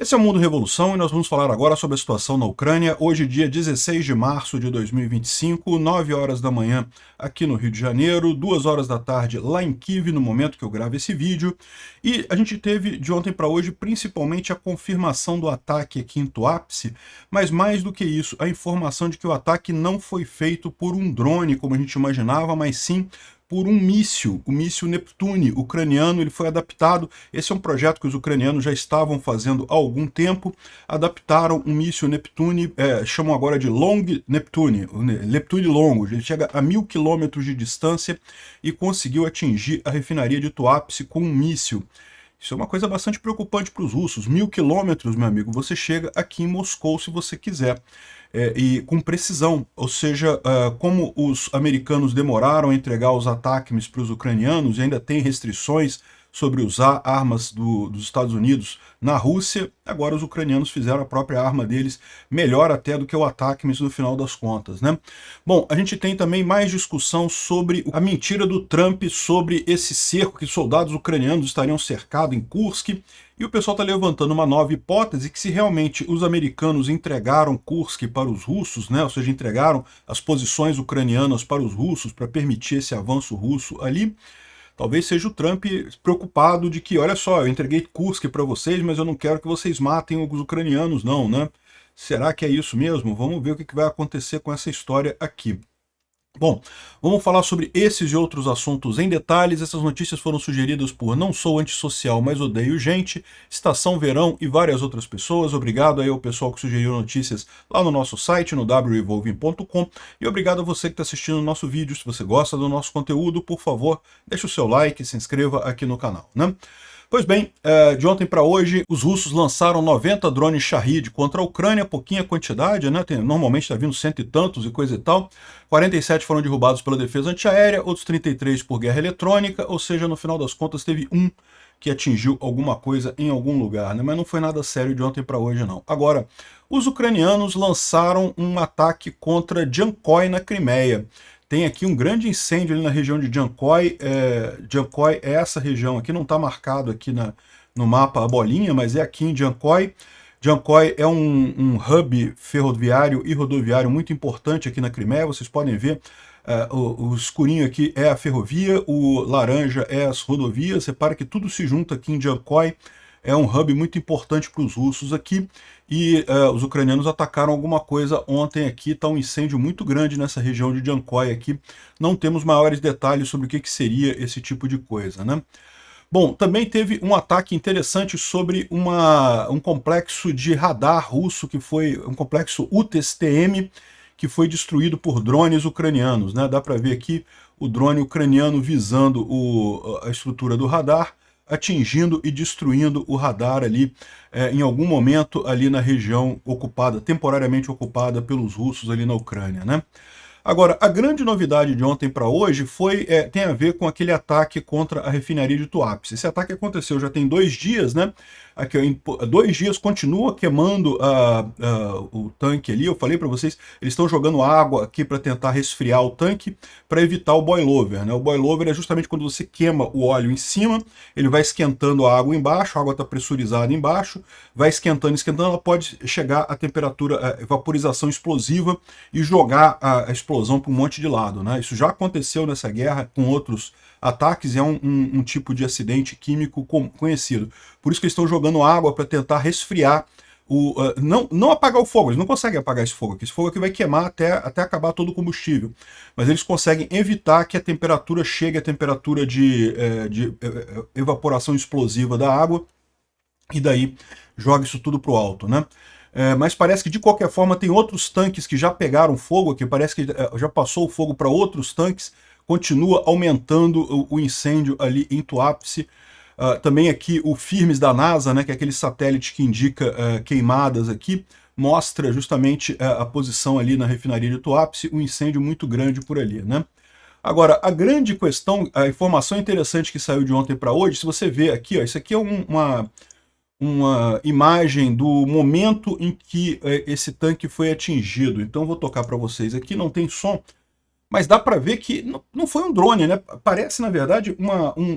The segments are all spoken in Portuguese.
Esse é o Mundo Revolução e nós vamos falar agora sobre a situação na Ucrânia. Hoje, dia 16 de março de 2025, 9 horas da manhã aqui no Rio de Janeiro, 2 horas da tarde lá em Kiev, no momento que eu gravo esse vídeo. E a gente teve de ontem para hoje principalmente a confirmação do ataque aqui em Tuapse, mas mais do que isso, a informação de que o ataque não foi feito por um drone, como a gente imaginava, mas sim por um míssil, o míssil Neptune ucraniano. Ele foi adaptado, esse é um projeto que os ucranianos já estavam fazendo há algum tempo, adaptaram um míssil Neptune, chamam agora de Long Neptune, o Neptune longo, ele chega a 1000 quilômetros de distância e conseguiu atingir a refinaria de Tuapse com um míssil. Isso é uma coisa bastante preocupante para os russos. 1000 quilômetros, meu amigo, você chega aqui em Moscou se você quiser. E com precisão, ou seja, como os americanos demoraram a entregar os ATACMS para os ucranianos e ainda tem restrições sobre usar armas dos Estados Unidos na Rússia, agora os ucranianos fizeram a própria arma deles, melhor até do que o ATACMS no final das contas, né? Bom, a gente tem também mais discussão sobre a mentira do Trump sobre esse cerco que soldados ucranianos estariam cercados em Kursk, e o pessoal está levantando uma nova hipótese que se realmente os americanos entregaram Kursk para os russos, né, ou seja, entregaram as posições ucranianas para os russos para permitir esse avanço russo ali, talvez seja o Trump preocupado de que, olha só, eu entreguei Kursk para vocês, mas eu não quero que vocês matem os ucranianos não, né? Será que é isso mesmo? Vamos ver o que vai acontecer com essa história aqui. Bom, vamos falar sobre esses e outros assuntos em detalhes. Essas notícias foram sugeridas por Não Sou Antissocial, mas Odeio Gente, Estação Verão e várias outras pessoas. Obrigado aí ao pessoal que sugeriu notícias lá no nosso site, no wrevolving.com. E obrigado a você que está assistindo o nosso vídeo. Se você gosta do nosso conteúdo, por favor, deixe o seu like e se inscreva aqui no canal, né? Pois bem, de ontem para hoje, os russos lançaram 90 drones Shahid contra a Ucrânia, pouquinha quantidade, né? Normalmente está vindo cento e tantos e coisa e tal. 47 foram derrubados pela defesa antiaérea, outros 33 por guerra eletrônica, ou seja, no final das contas teve um que atingiu alguma coisa em algum lugar, né? Mas não foi nada sério de ontem para hoje, não. Agora, os ucranianos lançaram um ataque contra Jankoy na Crimeia. Tem aqui um grande incêndio ali na região de Jankoy. Jankoy é essa região aqui, não está marcado aqui no mapa a bolinha, mas é aqui em Jankoy. Jankoy é um hub ferroviário e rodoviário muito importante aqui na Crimeia. Vocês podem ver, o escurinho aqui é a ferrovia, o laranja é as rodovias. Repara que tudo se junta aqui em Jankoy. É um hub muito importante para os russos aqui, e os ucranianos atacaram alguma coisa ontem aqui. Está um incêndio muito grande nessa região de Jankoy aqui. Não temos maiores detalhes sobre o que seria esse tipo de coisa, né? Bom, também teve um ataque interessante sobre um complexo de radar russo, que foi um complexo UTSTM, que foi destruído por drones ucranianos, né? Dá para ver aqui o drone ucraniano visando a estrutura do radar, atingindo e destruindo o radar ali, em algum momento ali na região ocupada, temporariamente ocupada pelos russos ali na Ucrânia, né? Agora, a grande novidade de ontem para hoje tem a ver com aquele ataque contra a refinaria de Tuapse. Esse ataque aconteceu já tem 2 dias, né? Aqui, em 2 dias continua queimando o tanque ali. Eu falei para vocês, eles estão jogando água aqui para tentar resfriar o tanque, para evitar o boilover, né? O boilover é justamente quando você queima o óleo em cima, ele vai esquentando a água embaixo, a água está pressurizada embaixo, vai esquentando, esquentando, ela pode chegar à temperatura, vaporização explosiva e jogar a explosão para um monte de lado, né? Isso já aconteceu nessa guerra com outros ataques, é um tipo de acidente químico conhecido. Por isso que eles estão jogando água para tentar resfriar, não apagar o fogo. Eles não conseguem apagar esse fogo aqui. Esse fogo aqui vai queimar até acabar todo o combustível. Mas eles conseguem evitar que a temperatura chegue à temperatura de evaporação explosiva da água, e daí joga isso tudo para o alto, né? Mas parece que de qualquer forma tem outros tanques que já pegaram fogo aqui, parece que já passou o fogo para outros tanques, continua aumentando o incêndio ali em Tuapse. Também aqui o Firmes da NASA, né, que é aquele satélite que indica queimadas aqui, mostra justamente a posição ali na refinaria de Tuapse, um incêndio muito grande por ali, né? Agora, a grande questão, a informação interessante que saiu de ontem para hoje, se você vê aqui, ó, isso aqui é uma imagem do momento em que esse tanque foi atingido. Então vou tocar para vocês aqui, não tem som, mas dá para ver que não foi um drone, né? Parece, na verdade,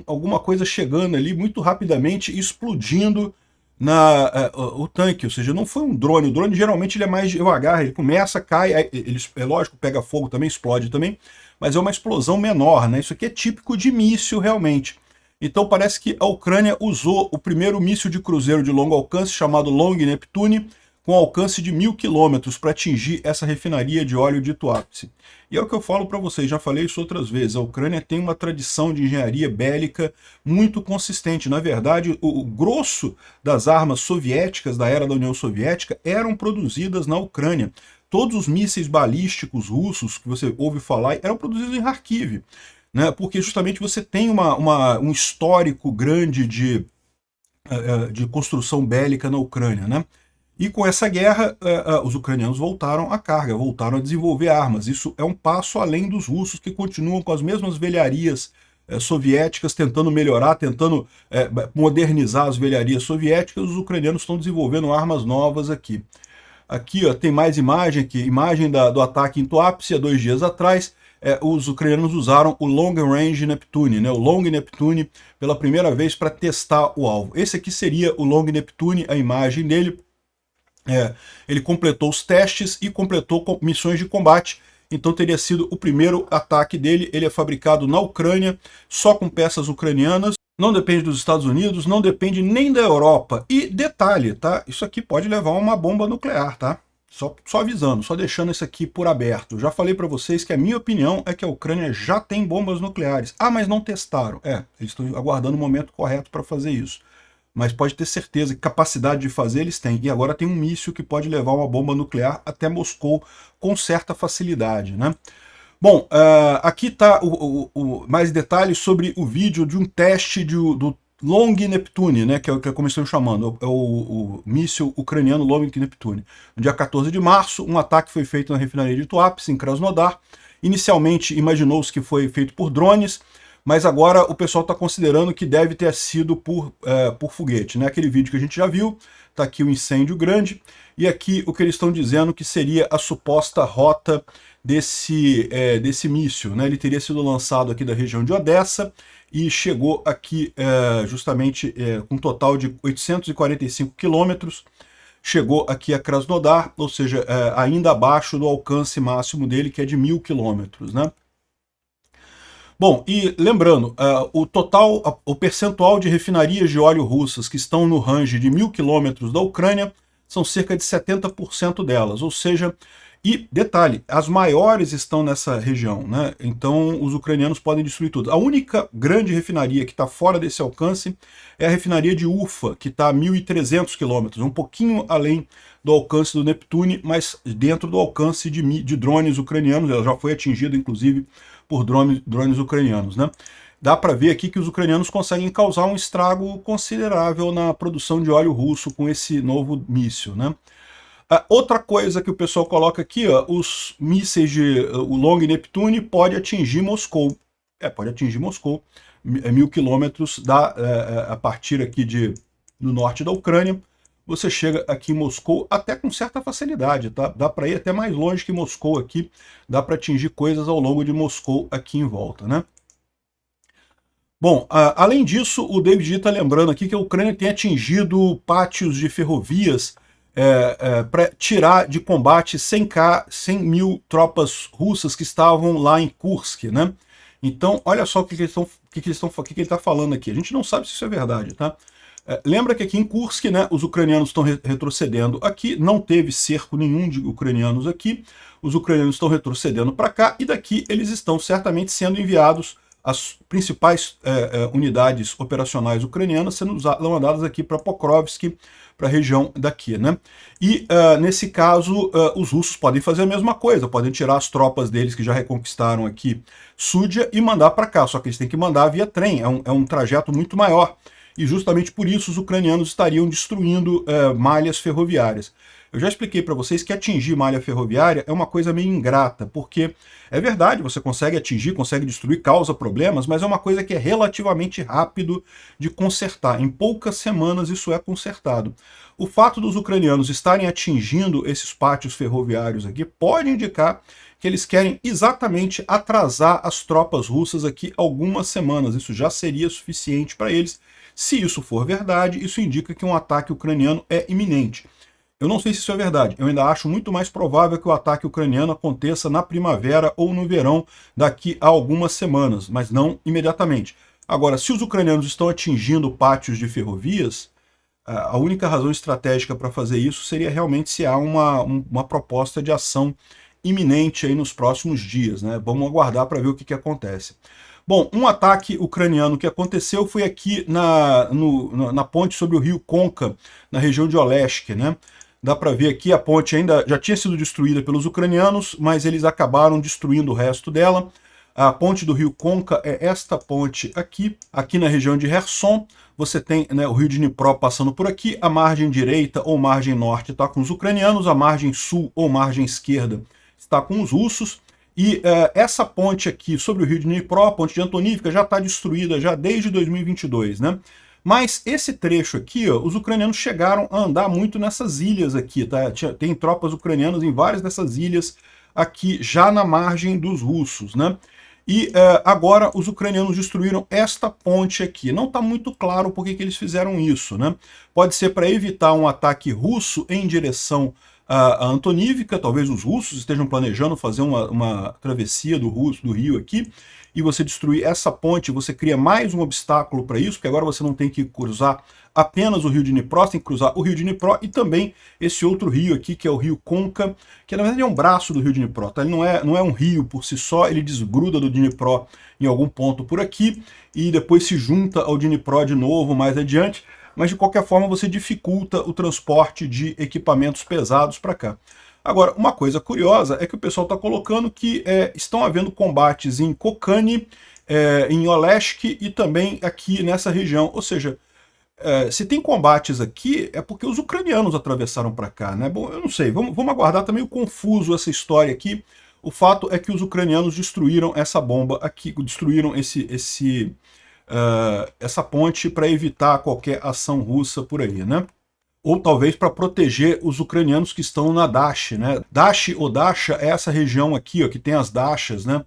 alguma coisa chegando ali muito rapidamente e explodindo o tanque, ou seja, não foi um drone. O drone geralmente ele é mais devagar, ele começa, cai, ele, é lógico, pega fogo também, explode também, mas é uma explosão menor, né? Isso aqui é típico de míssil realmente. Então parece que a Ucrânia usou o primeiro míssil de cruzeiro de longo alcance, chamado Long Neptune, com alcance de 1.000 quilômetros para atingir essa refinaria de óleo de Tuapse. E é o que eu falo para vocês, já falei isso outras vezes, a Ucrânia tem uma tradição de engenharia bélica muito consistente. Na verdade, o grosso das armas soviéticas da era da União Soviética eram produzidas na Ucrânia. Todos os mísseis balísticos russos que você ouve falar eram produzidos em Kharkiv, né? Porque justamente você tem um histórico grande de construção bélica na Ucrânia, né? E com essa guerra, os ucranianos voltaram à carga, voltaram a desenvolver armas. Isso é um passo além dos russos, que continuam com as mesmas velharias soviéticas, tentando melhorar, tentando modernizar as velharias soviéticas. Os ucranianos estão desenvolvendo armas novas aqui. Aqui ó, tem mais imagem aqui, imagem do ataque em Tuapse há 2 dias atrás. Os ucranianos usaram o Long Range Neptune, né, o Long Neptune, pela primeira vez para testar o alvo. Esse aqui seria o Long Neptune, a imagem dele. Ele completou os testes e completou missões de combate, então teria sido o primeiro ataque dele. Ele é fabricado na Ucrânia, só com peças ucranianas, não depende dos Estados Unidos, não depende nem da Europa. E detalhe, tá? Isso aqui pode levar a uma bomba nuclear, tá? Só avisando, só deixando isso aqui por aberto. Já falei para vocês que a minha opinião é que a Ucrânia já tem bombas nucleares. Ah, mas não testaram. Eles estão aguardando o momento correto para fazer isso. Mas pode ter certeza que capacidade de fazer eles têm. E agora tem um míssil que pode levar uma bomba nuclear até Moscou com certa facilidade, né? Bom, aqui está mais detalhes sobre o vídeo de um teste do Long Neptune, né, que é como estão chamando, é o míssil ucraniano Long Neptune. No dia 14 de março, um ataque foi feito na refinaria de Tuapse, em Krasnodar. Inicialmente imaginou-se que foi feito por drones, mas agora o pessoal está considerando que deve ter sido por foguete, né? Aquele vídeo que a gente já viu, está aqui o incêndio grande, e aqui o que eles estão dizendo que seria a suposta rota desse míssil, né? Ele teria sido lançado aqui da região de Odessa e chegou aqui justamente com um total de 845 quilômetros, chegou aqui a Krasnodar, ou seja, ainda abaixo do alcance máximo dele, que é de 1.000 quilômetros, né? Bom, e lembrando, o percentual de refinarias de óleo russas que estão no range de 1.000 quilômetros da Ucrânia são cerca de 70% delas, ou seja, e detalhe, as maiores estão nessa região, né? Então os ucranianos podem destruir tudo. A única grande refinaria que está fora desse alcance é a refinaria de Ufa, que está a 1.300 quilômetros, um pouquinho além do alcance do Neptune, mas dentro do alcance de drones ucranianos. Ela já foi atingida, inclusive, por drones ucranianos, né? Dá para ver aqui que os ucranianos conseguem causar um estrago considerável na produção de óleo russo com esse novo míssil, né? Outra coisa que o pessoal coloca aqui, ó, os mísseis o Long Neptune pode atingir Moscou. Pode atingir Moscou, 1.000 quilômetros a partir aqui do norte da Ucrânia. Você chega aqui em Moscou até com certa facilidade, tá? Dá para ir até mais longe que Moscou aqui, dá para atingir coisas ao longo de Moscou aqui em volta, né? Bom, além disso, o David está lembrando aqui que a Ucrânia tem atingido pátios de ferrovias para tirar de combate 100.000 tropas russas que estavam lá em Kursk, né? Então, olha só o que ele está falando aqui. A gente não sabe se isso é verdade, tá? Lembra que aqui em Kursk, né, os ucranianos estão retrocedendo aqui, não teve cerco nenhum de ucranianos aqui, os ucranianos estão retrocedendo para cá, e daqui eles estão certamente sendo enviados, as principais unidades operacionais ucranianas sendo mandadas aqui para Pokrovsk, para a região daqui, né? E nesse caso, os russos podem fazer a mesma coisa, podem tirar as tropas deles que já reconquistaram aqui Súdia e mandar para cá, só que eles têm que mandar via trem, é um trajeto muito maior. E justamente por isso os ucranianos estariam destruindo malhas ferroviárias. Eu já expliquei para vocês que atingir malha ferroviária é uma coisa meio ingrata, porque é verdade, você consegue atingir, consegue destruir, causa problemas, mas é uma coisa que é relativamente rápido de consertar. Em poucas semanas isso é consertado. O fato dos ucranianos estarem atingindo esses pátios ferroviários aqui pode indicar que eles querem exatamente atrasar as tropas russas aqui algumas semanas. Isso já seria suficiente para eles. Se isso for verdade, isso indica que um ataque ucraniano é iminente. Eu não sei se isso é verdade, eu ainda acho muito mais provável que o ataque ucraniano aconteça na primavera ou no verão daqui a algumas semanas, mas não imediatamente. Agora, se os ucranianos estão atingindo pátios de ferrovias, a única razão estratégica para fazer isso seria realmente se há uma proposta de ação iminente aí nos próximos dias, né? Vamos aguardar para ver o que acontece. Bom, um ataque ucraniano que aconteceu foi aqui na ponte sobre o rio Konka, na região de Olesk, né? Dá para ver aqui, a ponte ainda já tinha sido destruída pelos ucranianos, mas eles acabaram destruindo o resto dela. A ponte do rio Konka é esta ponte aqui. Aqui na região de Kherson, você tem, né, o rio Dnipro passando por aqui. A margem direita ou margem norte está com os ucranianos, a margem sul ou margem esquerda está com os russos. E essa ponte aqui sobre o rio Dnipro, a ponte de Antonivka, já está destruída já desde 2022, né? Mas esse trecho aqui, ó, os ucranianos chegaram a andar muito nessas ilhas aqui, tá? Tem tropas ucranianas em várias dessas ilhas aqui, já na margem dos russos, né? E agora os ucranianos destruíram esta ponte aqui. Não está muito claro por que eles fizeram isso, né? Pode ser para evitar um ataque russo em direção a Antonivka, talvez os russos estejam planejando fazer uma travessia do rio aqui, e você destruir essa ponte, você cria mais um obstáculo para isso, porque agora você não tem que cruzar apenas o rio Dnipro, você tem que cruzar o rio Dnipro e também esse outro rio aqui, que é o rio Konka, que na verdade é um braço do rio Dnipro, tá? Ele não é um rio por si só, ele desgruda do Dnipro em algum ponto por aqui, e depois se junta ao Dnipro de novo mais adiante, mas de qualquer forma você dificulta o transporte de equipamentos pesados para cá. Agora, uma coisa curiosa é que o pessoal está colocando que estão havendo combates em Kokani, em Olesk e também aqui nessa região. Ou seja, se tem combates aqui, é porque os ucranianos atravessaram para cá, né? Bom, eu não sei, vamos aguardar, tá meio confuso essa história aqui. O fato é que os ucranianos destruíram essa bomba aqui, destruíram essa ponte para evitar qualquer ação russa por aí, né? Ou talvez para proteger os ucranianos que estão na Dash, né? Dash ou Dasha é essa região aqui, ó, que tem as Dachas, né?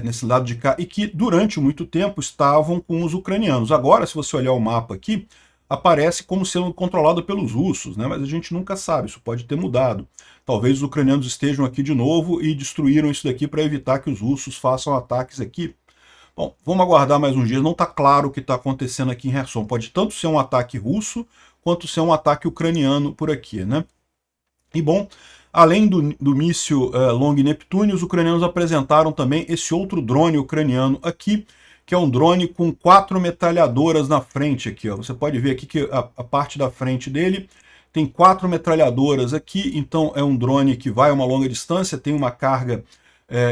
Nesse lado de cá, e que durante muito tempo estavam com os ucranianos. Agora, se você olhar o mapa aqui, aparece como sendo controlado pelos russos, né? Mas a gente nunca sabe, isso pode ter mudado. Talvez os ucranianos estejam aqui de novo e destruíram isso daqui para evitar que os russos façam ataques aqui. Bom, vamos aguardar mais uns dias, não está claro o que está acontecendo aqui em Kherson. Pode tanto ser um ataque russo, quanto ser um ataque ucraniano por aqui, né? E bom, além do míssil Long Neptune, os ucranianos apresentaram também esse outro drone ucraniano aqui, que é um drone com 4 metralhadoras na frente aqui, ó. Você pode ver aqui que a parte da frente dele tem 4 metralhadoras aqui, então é um drone que vai a uma longa distância, tem uma carga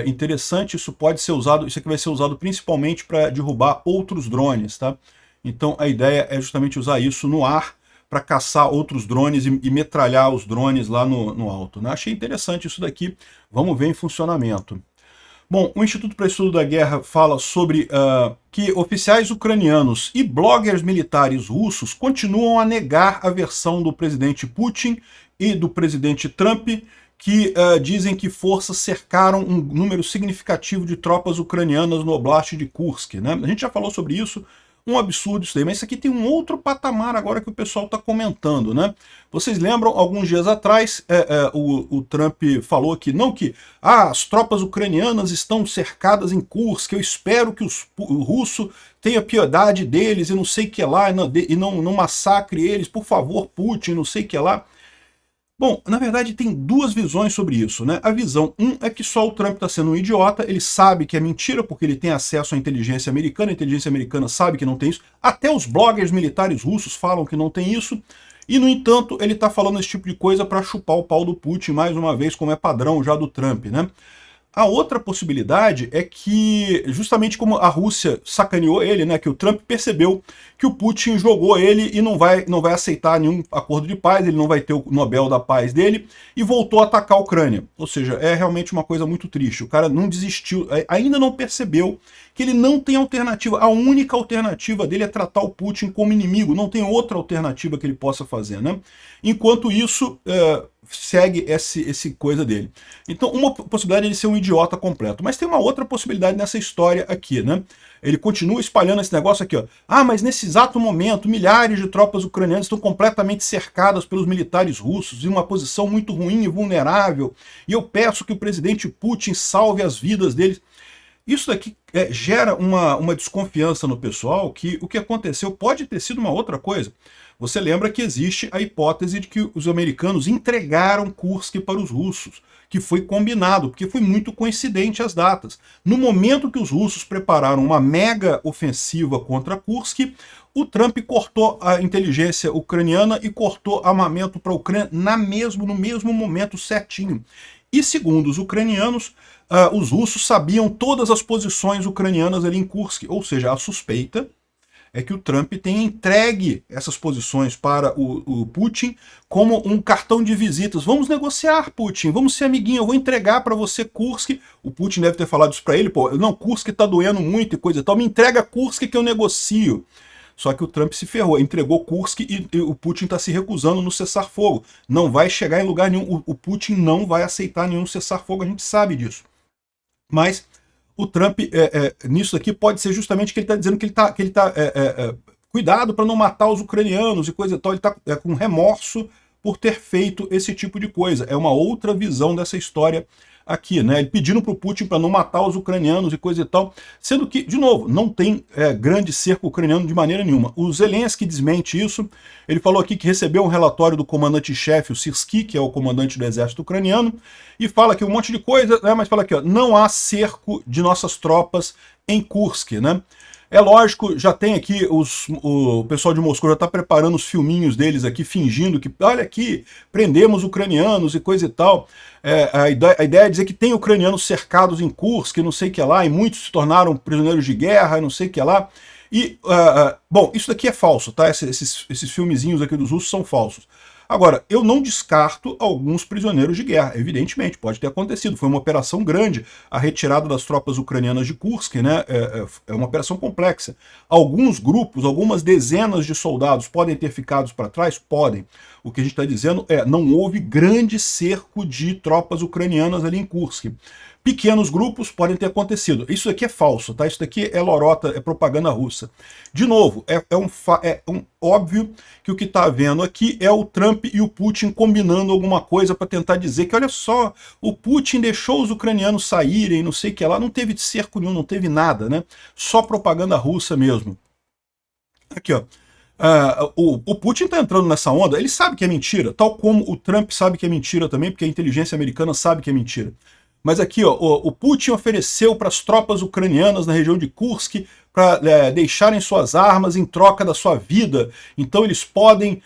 interessante. Isso pode ser usado, isso aqui vai ser usado principalmente para derrubar outros drones, tá? Então a ideia é justamente usar isso no ar para caçar outros drones e metralhar os drones lá no alto, né? Achei interessante isso daqui, vamos ver em funcionamento. Bom, o Instituto para Estudo da Guerra fala sobre que oficiais ucranianos e bloggers militares russos continuam a negar a versão do presidente Putin e do presidente Trump, que dizem que forças cercaram um número significativo de tropas ucranianas no Oblast de Kursk, né? A gente já falou sobre isso, um absurdo isso daí, mas isso aqui tem um outro patamar agora que o pessoal está comentando, né? Vocês lembram, alguns dias atrás, o Trump falou que as tropas ucranianas estão cercadas em Kursk, eu espero que o russo tenha piedade deles e não sei o que lá, e não massacre eles, por favor, Putin, não sei o que lá. Bom, na verdade tem duas visões sobre isso, né? A visão é que só o Trump está sendo um idiota, ele sabe que é mentira porque ele tem acesso à inteligência americana, a inteligência americana sabe que não tem isso, até os bloggers militares russos falam que não tem isso, e no entanto ele está falando esse tipo de coisa para chupar o pau do Putin mais uma vez, como é padrão já do Trump, né? A outra possibilidade é que, justamente como a Rússia sacaneou ele, né, que o Trump percebeu que o Putin jogou ele e não vai aceitar nenhum acordo de paz, ele não vai ter o Nobel da Paz dele, e voltou a atacar a Ucrânia. Ou seja, é realmente uma coisa muito triste. O cara não desistiu, ainda não percebeu que ele não tem alternativa. A única alternativa dele é tratar o Putin como inimigo, não tem outra alternativa que ele possa fazer, né? Enquanto isso, segue esse coisa dele. Então, uma possibilidade é ele ser um idiota completo. Mas tem uma outra possibilidade nessa história aqui, né? Ele continua espalhando esse negócio aqui, ó. Ah, mas nesse exato momento, milhares de tropas ucranianas estão completamente cercadas pelos militares russos, em uma posição muito ruim e vulnerável, e eu peço que o presidente Putin salve as vidas deles. Isso daqui gera uma desconfiança no pessoal que o que aconteceu pode ter sido uma outra coisa. Você lembra que existe a hipótese de que os americanos entregaram Kursk para os russos, que foi combinado, porque foi muito coincidente as datas. No momento que os russos prepararam uma mega ofensiva contra Kursk, o Trump cortou a inteligência ucraniana e cortou armamento para a Ucrânia no mesmo momento certinho. E segundo os ucranianos, os russos sabiam todas as posições ucranianas ali em Kursk, ou seja, a suspeita é que o Trump tenha entregue essas posições para o Putin como um cartão de visitas. Vamos negociar, Putin, vamos ser amiguinho, eu vou entregar para você Kursk. O Putin deve ter falado isso para ele, pô, não, Kursk tá doendo muito e coisa e tal, me entrega Kursk que eu negocio. Só que o Trump se ferrou, entregou Kursk e o Putin está se recusando no cessar-fogo. Não vai chegar em lugar nenhum, o Putin não vai aceitar nenhum cessar-fogo, a gente sabe disso. Mas o Trump, nisso aqui, pode ser justamente que ele está dizendo que ele tá cuidado para não matar os ucranianos e coisa e tal, ele está com remorso por ter feito esse tipo de coisa. É uma outra visão dessa história aqui, né? Ele pedindo para o Putin para não matar os ucranianos e coisa e tal, sendo que, de novo, não tem grande cerco ucraniano de maneira nenhuma. O Zelensky desmente isso, ele falou aqui que recebeu um relatório do comandante-chefe, o Syrskyi, que é o comandante do exército ucraniano, e fala aqui um monte de coisa, né? Mas fala aqui, ó, não há cerco de nossas tropas em Kursk, né? É lógico, já tem aqui, o pessoal de Moscou já está preparando os filminhos deles aqui, fingindo que, olha aqui, prendemos ucranianos e coisa e tal. A ideia é dizer que tem ucranianos cercados em Kursk, não sei o que lá, e muitos se tornaram prisioneiros de guerra, não sei o que lá. E, bom, isso daqui é falso, tá? Esses filmezinhos aqui dos russos são falsos. Agora, eu não descarto alguns prisioneiros de guerra, evidentemente, pode ter acontecido. Foi uma operação grande, a retirada das tropas ucranianas de Kursk, né? É uma operação complexa. Alguns grupos, algumas dezenas de soldados podem ter ficado para trás? Podem. O que a gente está dizendo não houve grande cerco de tropas ucranianas ali em Kursk. Pequenos grupos podem ter acontecido. Isso aqui é falso, tá? Isso aqui é lorota, é propaganda russa. De novo, é óbvio que o que está havendo aqui é o Trump e o Putin combinando alguma coisa para tentar dizer que, olha só, o Putin deixou os ucranianos saírem, não sei o que lá, não teve cerco nenhum, não teve nada, né? Só propaganda russa mesmo. Aqui, ó. O Putin está entrando nessa onda, ele sabe que é mentira, tal como o Trump sabe que é mentira também, porque a inteligência americana sabe que é mentira. Mas aqui, ó, o Putin ofereceu para as tropas ucranianas na região de Kursk para deixarem suas armas em troca da sua vida. Então eles podem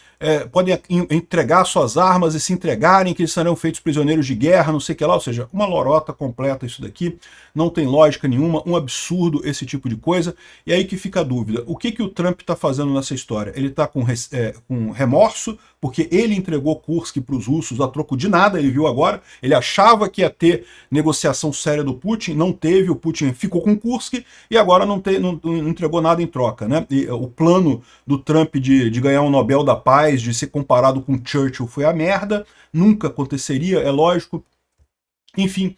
entregar suas armas e se entregarem, que eles serão feitos prisioneiros de guerra, não sei o que lá. Ou seja, uma lorota completa isso daqui. Não tem lógica nenhuma, um absurdo esse tipo de coisa. E aí que fica a dúvida. O que o Trump está fazendo nessa história? Ele está com remorso, porque ele entregou Kursk para os russos a troco de nada, ele viu agora. Ele achava que ia ter negociação séria do Putin, não teve, o Putin ficou com Kursk e agora não entregou nada em troca, né? E o plano do Trump de ganhar um Nobel da Paz, de ser comparado com Churchill, foi a merda, nunca aconteceria, é lógico. Enfim,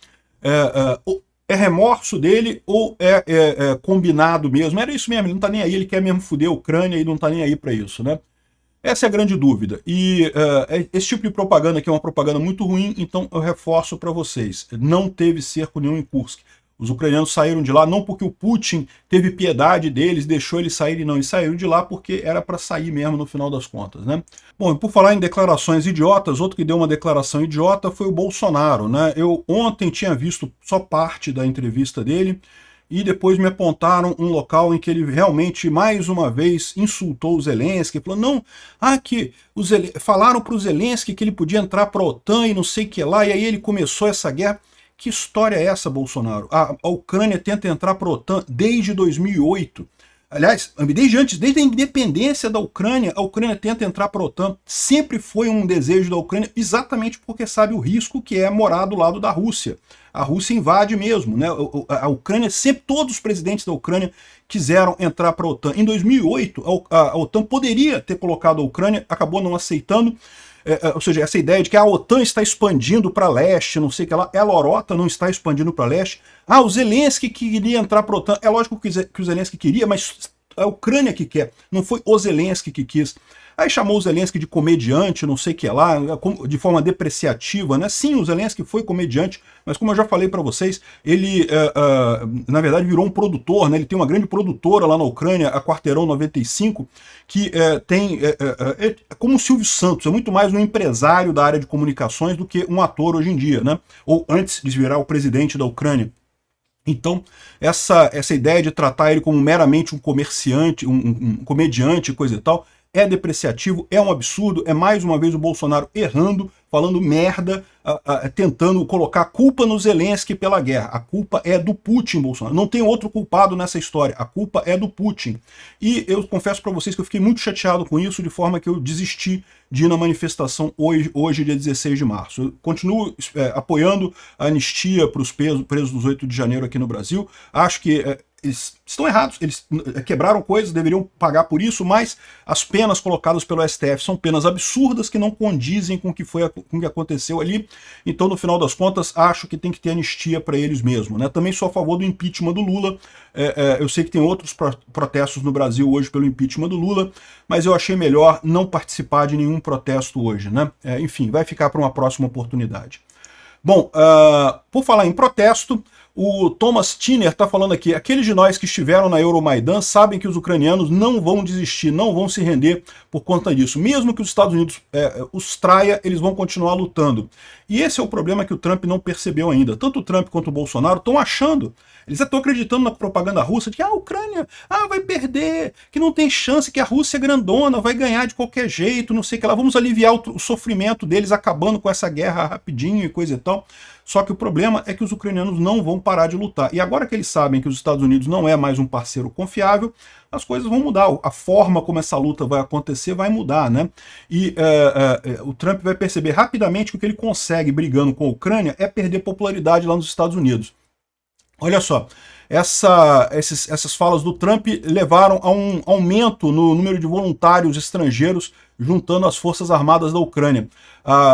é remorso dele ou é combinado mesmo? Era isso mesmo, ele não tá nem aí, ele quer mesmo foder a Ucrânia e não tá nem aí para isso, né? Essa é a grande dúvida. E esse tipo de propaganda aqui é uma propaganda muito ruim, então eu reforço para vocês. Não teve cerco nenhum em Kursk. Os ucranianos saíram de lá não porque o Putin teve piedade deles, deixou eles saírem, não. Eles saíram de lá porque era para sair mesmo no final das contas, né? Bom, e por falar em declarações idiotas, outro que deu uma declaração idiota foi o Bolsonaro, né? Eu ontem tinha visto só parte da entrevista dele, e depois me apontaram um local em que ele realmente, mais uma vez, insultou o Zelensky, falou, não, que falaram para o Zelensky que ele podia entrar para a OTAN e não sei o que lá, e aí ele começou essa guerra. Que história é essa, Bolsonaro? A Ucrânia tenta entrar para a OTAN desde 2008. Aliás, desde a independência da Ucrânia, a Ucrânia tenta entrar para a OTAN. Sempre foi um desejo da Ucrânia, exatamente porque sabe o risco que é morar do lado da Rússia. A Rússia invade mesmo, né? A Ucrânia, sempre todos os presidentes da Ucrânia quiseram entrar para a OTAN. Em 2008, a OTAN poderia ter colocado a Ucrânia, acabou não aceitando. Ou seja, essa ideia de que a OTAN está expandindo para leste, não sei o que lá, a lorota não está expandindo para leste. O Zelensky queria entrar para a OTAN. É lógico que o Zelensky queria, mas a Ucrânia que quer, não foi o Zelensky que quis. Aí chamou o Zelensky de comediante, não sei o que lá, de forma depreciativa, né? Sim, o Zelensky foi comediante, mas como eu já falei para vocês, ele, na verdade, virou um produtor, né? Ele tem uma grande produtora lá na Ucrânia, a Quarteirão 95, que é como o Silvio Santos, é muito mais um empresário da área de comunicações do que um ator hoje em dia, né? Ou antes de virar o presidente da Ucrânia. Então, essa ideia de tratar ele como meramente um comerciante, um comediante, coisa e tal, é depreciativo, é um absurdo, é mais uma vez o Bolsonaro errando, falando merda, tentando colocar a culpa no Zelensky pela guerra. A culpa é do Putin, Bolsonaro. Não tem outro culpado nessa história. A culpa é do Putin. E eu confesso para vocês que eu fiquei muito chateado com isso, de forma que eu desisti de ir na manifestação hoje dia 16 de março. Eu continuo apoiando a anistia para os presos dos 8 de janeiro aqui no Brasil. Acho que eles estão errados, eles quebraram coisas, deveriam pagar por isso, mas as penas colocadas pelo STF são penas absurdas que não condizem com o que aconteceu ali. Então, no final das contas, acho que tem que ter anistia para eles mesmo, né? Também sou a favor do impeachment do Lula. Eu sei que tem outros protestos no Brasil hoje pelo impeachment do Lula, mas eu achei melhor não participar de nenhum protesto hoje, né? Enfim, vai ficar para uma próxima oportunidade. Bom, por falar em protesto, o Thomas Tiner está falando aqui, aqueles de nós que estiveram na Euromaidan sabem que os ucranianos não vão desistir, não vão se render por conta disso. Mesmo que os Estados Unidos os traia, eles vão continuar lutando. E esse é o problema que o Trump não percebeu ainda. Tanto o Trump quanto o Bolsonaro estão achando, eles estão acreditando na propaganda russa de que a Ucrânia vai perder, que não tem chance, que a Rússia é grandona, vai ganhar de qualquer jeito, não sei o que lá, vamos aliviar o sofrimento deles acabando com essa guerra rapidinho e coisa e tal. Só que o problema é que os ucranianos não vão parar de lutar. E agora que eles sabem que os Estados Unidos não é mais um parceiro confiável, as coisas vão mudar. A forma como essa luta vai acontecer vai mudar, né? E o Trump vai perceber rapidamente que o que ele consegue brigando com a Ucrânia é perder popularidade lá nos Estados Unidos. Olha só, essas falas do Trump levaram a um aumento no número de voluntários estrangeiros juntando as Forças Armadas da Ucrânia.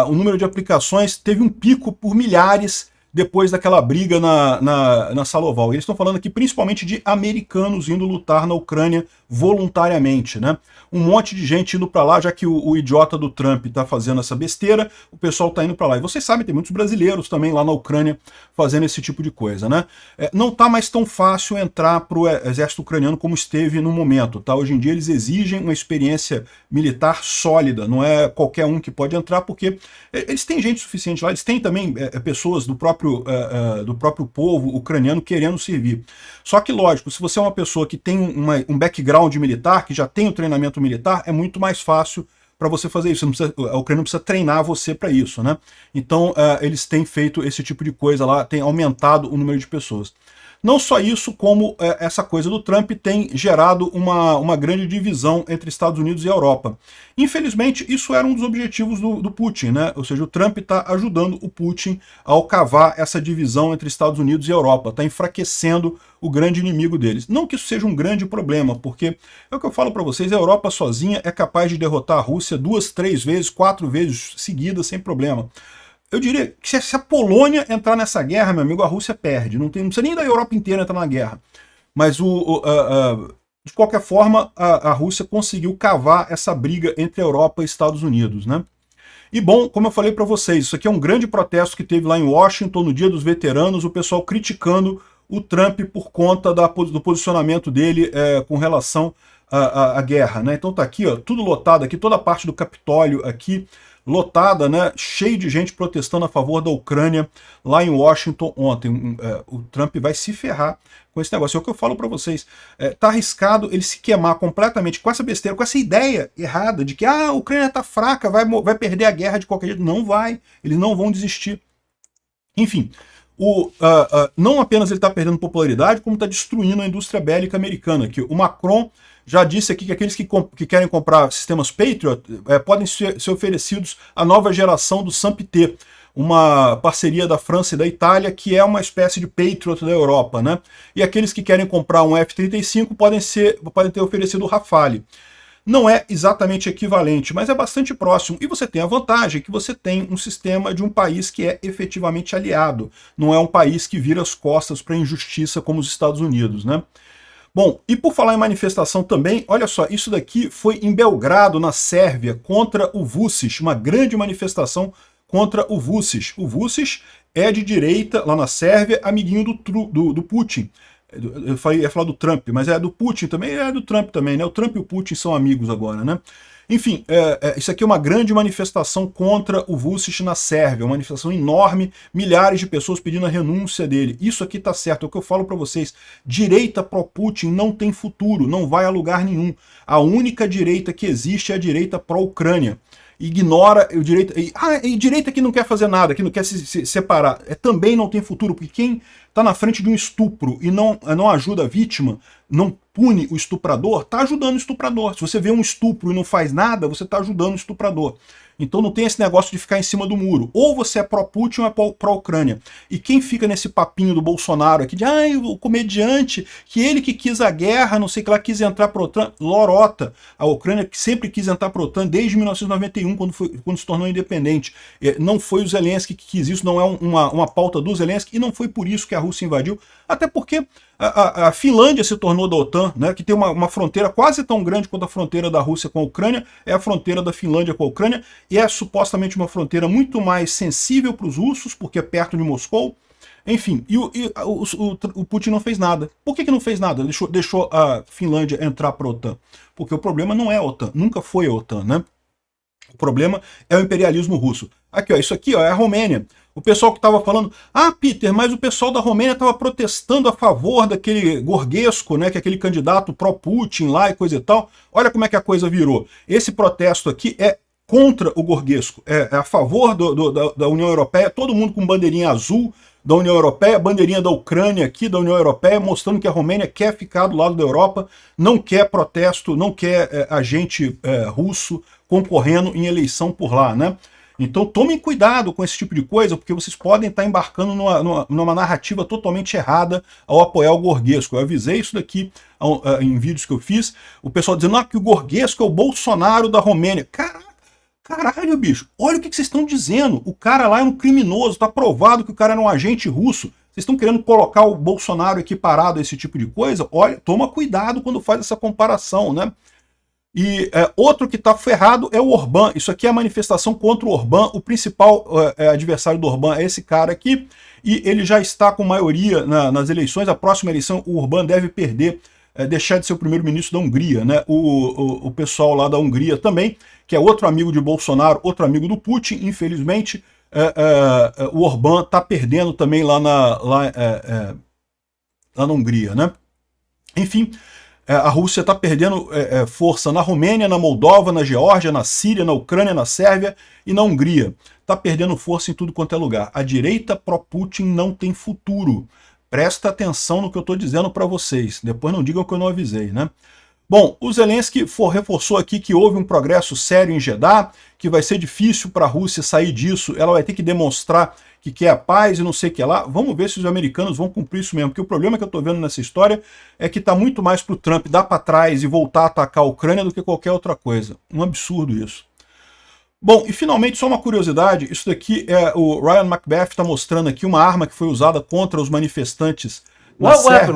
O número de aplicações teve um pico por milhares depois daquela briga na Saloval. Eles estão falando aqui principalmente de americanos indo lutar na Ucrânia voluntariamente, né? Um monte de gente indo para lá, já que o idiota do Trump está fazendo essa besteira, o pessoal está indo para lá. E vocês sabem, tem muitos brasileiros também lá na Ucrânia fazendo esse tipo de coisa, né? Não está mais tão fácil entrar para o exército ucraniano como esteve no momento, tá? Hoje em dia eles exigem uma experiência militar sólida, não é qualquer um que pode entrar, porque eles têm gente suficiente lá, eles têm também pessoas do próprio povo ucraniano querendo servir. Só que, lógico, se você é uma pessoa que tem um background militar, que já tem o treinamento militar, é muito mais fácil para você fazer isso. A Ucrânia não precisa treinar você para isso, né? Então, eles têm feito esse tipo de coisa lá, tem aumentado o número de pessoas. Não só isso, como essa coisa do Trump tem gerado uma grande divisão entre Estados Unidos e Europa. Infelizmente, isso era um dos objetivos do Putin, né? Ou seja, o Trump está ajudando o Putin a cavar essa divisão entre Estados Unidos e Europa, está enfraquecendo o grande inimigo deles. Não que isso seja um grande problema, porque é o que eu falo para vocês, a Europa sozinha é capaz de derrotar a Rússia 2, 3 vezes, 4 vezes seguidas, sem problema. Eu diria que se a Polônia entrar nessa guerra, meu amigo, a Rússia perde. Não precisa nem da Europa inteira entrar na guerra. Mas, de qualquer forma, a Rússia conseguiu cavar essa briga entre a Europa e Estados Unidos, né? E bom, como eu falei para vocês, isso aqui é um grande protesto que teve lá em Washington, no Dia dos Veteranos, o pessoal criticando o Trump por conta do posicionamento dele com relação à guerra, né? Então tá aqui, ó, tudo lotado aqui, toda a parte do Capitólio aqui, lotada, né, cheio de gente protestando a favor da Ucrânia lá em Washington ontem. O Trump vai se ferrar com esse negócio. É o que eu falo para vocês. Tá arriscado ele se queimar completamente com essa besteira, com essa ideia errada de que a Ucrânia tá fraca, vai perder a guerra de qualquer jeito. Não vai. Eles não vão desistir. Enfim, Não apenas ele está perdendo popularidade, como está destruindo a indústria bélica americana. Que o Macron já disse aqui que aqueles que querem comprar sistemas Patriot podem ser oferecidos à nova geração do SAMP-T, uma parceria da França e da Itália, que é uma espécie de Patriot da Europa, né? E aqueles que querem comprar um F-35 podem ter oferecido o Rafale. Não é exatamente equivalente, mas é bastante próximo. E você tem a vantagem que você tem um sistema de um país que é efetivamente aliado. Não é um país que vira as costas para a injustiça como os Estados Unidos, né? Bom, e por falar em manifestação também, olha só, isso daqui foi em Belgrado, na Sérvia, contra o Vučić, uma grande manifestação contra o Vučić. O Vučić é de direita, lá na Sérvia, amiguinho do Putin. Eu ia falar do Trump, mas é do Putin também, é do Trump também, né? O Trump e o Putin são amigos agora, né? Enfim, isso aqui é uma grande manifestação contra o Vučić na Sérvia, uma manifestação enorme, milhares de pessoas pedindo a renúncia dele. Isso aqui tá certo, é o que eu falo para vocês. Direita pró-Putin não tem futuro, não vai a lugar nenhum. A única direita que existe é a direita pró-Ucrânia. Ignora o direito. E direita que não quer fazer nada, que não quer se separar, também não tem futuro, porque quem está na frente de um estupro e não ajuda a vítima, não pune o estuprador, está ajudando o estuprador. Se você vê um estupro e não faz nada, você está ajudando o estuprador. Então não tem esse negócio de ficar em cima do muro. Ou você é pró-Putin ou é pró-Ucrânia. E quem fica nesse papinho do Bolsonaro aqui de o comediante, que ele que quis a guerra, não sei o que lá, quis entrar para a OTAN, lorota. A Ucrânia sempre quis entrar para a OTAN desde 1991, quando se tornou independente. Não foi o Zelensky que quis isso, não é uma pauta do Zelensky, e não foi por isso que a Rússia invadiu. Até porque a Finlândia se tornou da OTAN, né, que tem uma fronteira quase tão grande quanto a fronteira da Rússia com a Ucrânia, é a fronteira da Finlândia com a Ucrânia, e é supostamente uma fronteira muito mais sensível para os russos, porque é perto de Moscou. Enfim, o Putin não fez nada. Por que não fez nada? Deixou a Finlândia entrar para a OTAN. Porque o problema não é a OTAN, nunca foi a OTAN, né? O problema é o imperialismo russo. Aqui, ó, isso aqui ó, é a Romênia. O pessoal que estava falando, Peter, mas o pessoal da Romênia estava protestando a favor daquele Gorgescu, né, que é aquele candidato pró-Putin lá e coisa e tal. Olha como é que a coisa virou. Esse protesto aqui é contra o Gorgescu, é a favor da União Europeia, todo mundo com bandeirinha azul da União Europeia, bandeirinha da Ucrânia aqui, da União Europeia, mostrando que a Romênia quer ficar do lado da Europa, não quer protesto, não quer agente russo concorrendo em eleição por lá, né? Então tomem cuidado com esse tipo de coisa, porque vocês podem estar embarcando numa narrativa totalmente errada ao apoiar o Gorgescu. Eu avisei isso daqui em vídeos que eu fiz, o pessoal dizendo que o Gorgescu é o Bolsonaro da Romênia. Caralho, bicho, olha o que vocês estão dizendo. O cara lá é um criminoso, está provado que o cara era um agente russo. Vocês estão querendo colocar o Bolsonaro equiparado a esse tipo de coisa? Olha, toma cuidado quando faz essa comparação, né? E outro que está ferrado é o Orbán. Isso aqui é a manifestação contra o Orbán. O principal adversário do Orbán é esse cara aqui. E ele já está com maioria nas eleições. A próxima eleição, o Orbán deve perder, deixar de ser o primeiro-ministro da Hungria, né? O pessoal lá da Hungria também, que é outro amigo de Bolsonaro, outro amigo do Putin, infelizmente. O Orbán está perdendo também lá na Hungria, né? Enfim, a Rússia está perdendo força na Romênia, na Moldova, na Geórgia, na Síria, na Ucrânia, na Sérvia e na Hungria. Está perdendo força em tudo quanto é lugar. A direita pró-Putin não tem futuro. Presta atenção no que eu estou dizendo para vocês. Depois não digam que eu não avisei, né? Bom, o Zelensky reforçou aqui que houve um progresso sério em Jeddah, que vai ser difícil para a Rússia sair disso, ela vai ter que demonstrar que quer a paz e não sei o que lá. Vamos ver se os americanos vão cumprir isso mesmo, porque o problema que eu estou vendo nessa história é que está muito mais para o Trump dar para trás e voltar a atacar a Ucrânia do que qualquer outra coisa. Um absurdo isso. Bom, e finalmente só uma curiosidade, isso daqui o Ryan Macbeth está mostrando aqui uma arma que foi usada contra os manifestantes na Sérvia.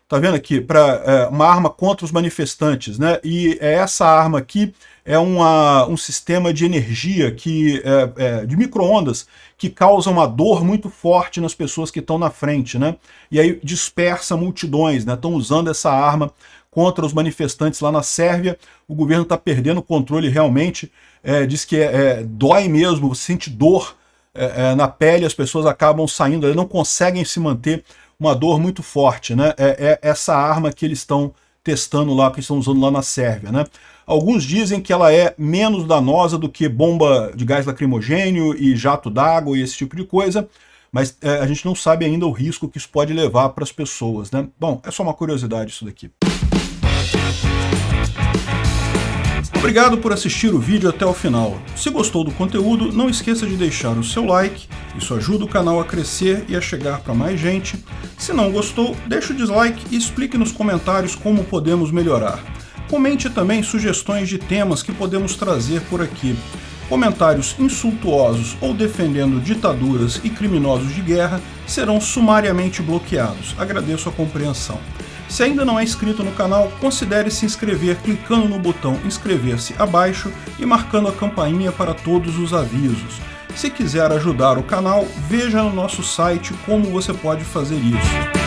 Tá vendo aqui? Uma arma contra os manifestantes, né? E essa arma aqui é um sistema de energia de micro-ondas que causa uma dor muito forte nas pessoas que estão na frente, né? E aí dispersa multidões, né? Estão usando essa arma contra os manifestantes lá na Sérvia. O governo está perdendo o controle realmente. Diz que dói mesmo, você sente dor na pele, as pessoas acabam saindo, elas não conseguem se manter. Uma dor muito forte, né? Essa arma que eles estão testando lá, que estão usando lá na Sérvia, né? Alguns dizem que ela é menos danosa do que bomba de gás lacrimogênio e jato d'água e esse tipo de coisa, mas a gente não sabe ainda o risco que isso pode levar para as pessoas, né? Bom, é só uma curiosidade isso daqui. Obrigado por assistir o vídeo até o final. Se gostou do conteúdo, não esqueça de deixar o seu like, isso ajuda o canal a crescer e a chegar para mais gente. Se não gostou, deixe o dislike e explique nos comentários como podemos melhorar. Comente também sugestões de temas que podemos trazer por aqui. Comentários insultuosos ou defendendo ditaduras e criminosos de guerra serão sumariamente bloqueados. Agradeço a compreensão. Se ainda não é inscrito no canal, considere se inscrever clicando no botão inscrever-se abaixo e marcando a campainha para todos os avisos. Se quiser ajudar o canal, veja no nosso site como você pode fazer isso.